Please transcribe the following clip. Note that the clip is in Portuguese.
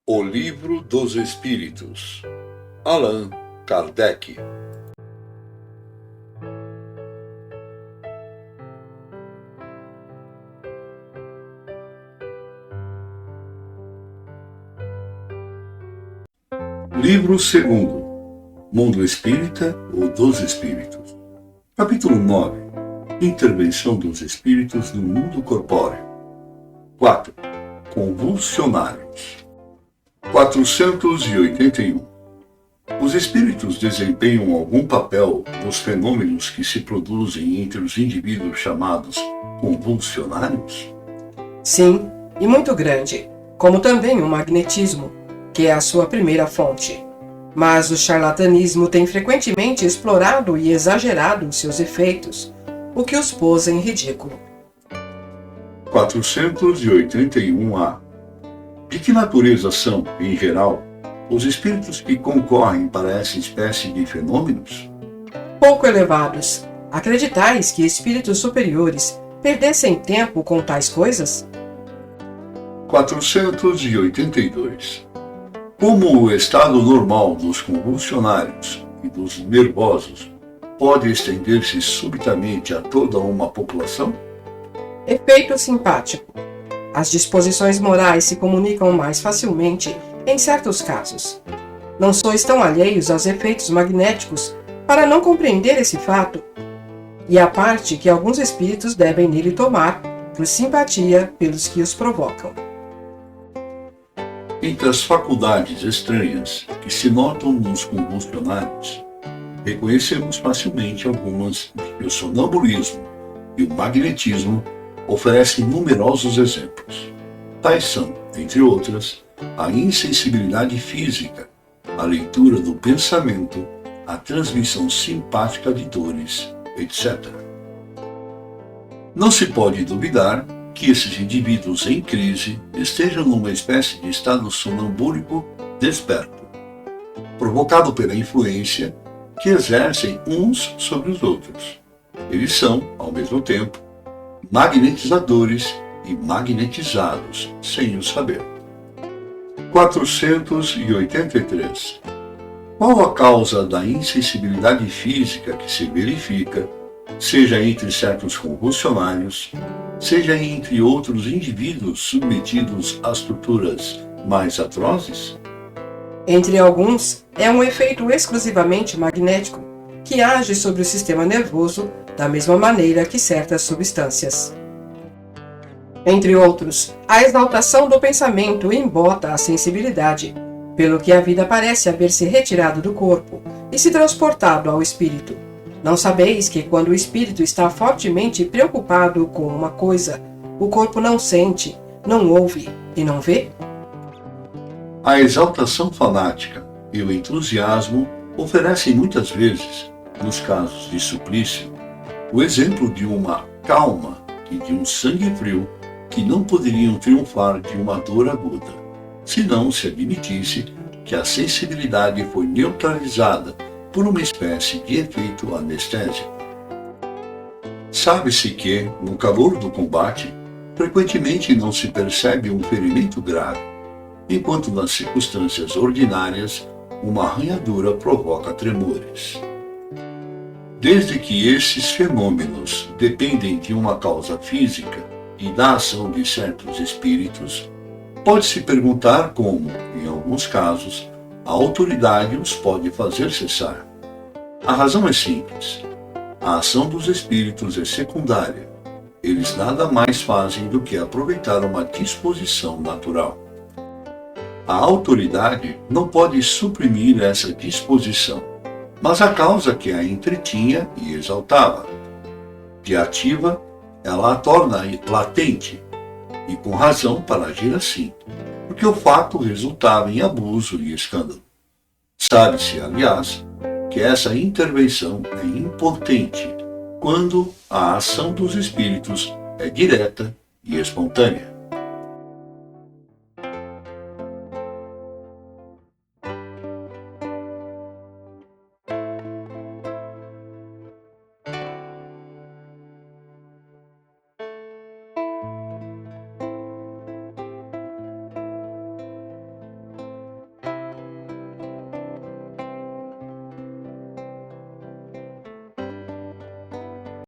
O Livro dos Espíritos, Allan Kardec. Livro 2º, Mundo Espírita ou dos Espíritos. Capítulo 9, Intervenção dos Espíritos no Mundo Corpóreo. 4. Convulsionários. 481. Os espíritos desempenham algum papel nos fenômenos que se produzem entre os indivíduos chamados convulsionários? Sim, e muito grande, como também o magnetismo, que é a sua primeira fonte. Mas o charlatanismo tem frequentemente explorado e exagerado seus efeitos, o que os pôs em ridículo. 481-A. De que natureza são, em geral, os espíritos que concorrem para essa espécie de fenômenos? Pouco elevados. Acreditais que espíritos superiores perdessem tempo com tais coisas? 482. Como o estado normal dos convulsionários e dos nervosos pode estender-se subitamente a toda uma população? Efeito simpático. As disposições morais se comunicam mais facilmente em certos casos. Não sois tão alheios aos efeitos magnéticos para não compreender esse fato e a parte que alguns espíritos devem nele tomar por simpatia pelos que os provocam. Entre as faculdades estranhas que se notam nos convulsionários, reconhecemos facilmente algumas que o sonambulismo e o magnetismo oferecem numerosos exemplos. Tais são, entre outras, a insensibilidade física, a leitura do pensamento, a transmissão simpática de dores, etc. Não se pode duvidar que esses indivíduos em crise estejam numa espécie de estado sonambúlico desperto, provocado pela influência que exercem uns sobre os outros. Eles são, ao mesmo tempo, magnetizadores e magnetizados, sem o saber. 483. Qual a causa da insensibilidade física que se verifica, seja entre certos convulsionários, seja entre outros indivíduos submetidos a estruturas mais atrozes? Entre alguns, é um efeito exclusivamente magnético, que age sobre o sistema nervoso da mesma maneira que certas substâncias. Entre outros, a exaltação do pensamento embota a sensibilidade, pelo que a vida parece haver se retirado do corpo e se transportado ao espírito. Não sabeis que quando o espírito está fortemente preocupado com uma coisa, o corpo não sente, não ouve e não vê? A exaltação fanática e o entusiasmo oferecem muitas vezes, nos casos de suplício, o exemplo de uma calma e de um sangue frio que não poderiam triunfar de uma dor aguda, se não se admitisse que a sensibilidade foi neutralizada por uma espécie de efeito anestésico. Sabe-se que, no calor do combate, frequentemente não se percebe um ferimento grave, enquanto nas circunstâncias ordinárias uma arranhadura provoca tremores. Desde que esses fenômenos dependem de uma causa física e da ação de certos espíritos, pode-se perguntar como, em alguns casos, a autoridade os pode fazer cessar. A razão é simples. A ação dos espíritos é secundária. Eles nada mais fazem do que aproveitar uma disposição natural. A autoridade não pode suprimir essa disposição, mas a causa que a entretinha e exaltava. De ativa, ela a torna latente, e com razão para agir assim, porque o fato resultava em abuso e escândalo. Sabe-se, aliás, que essa intervenção é impotente quando a ação dos espíritos é direta e espontânea.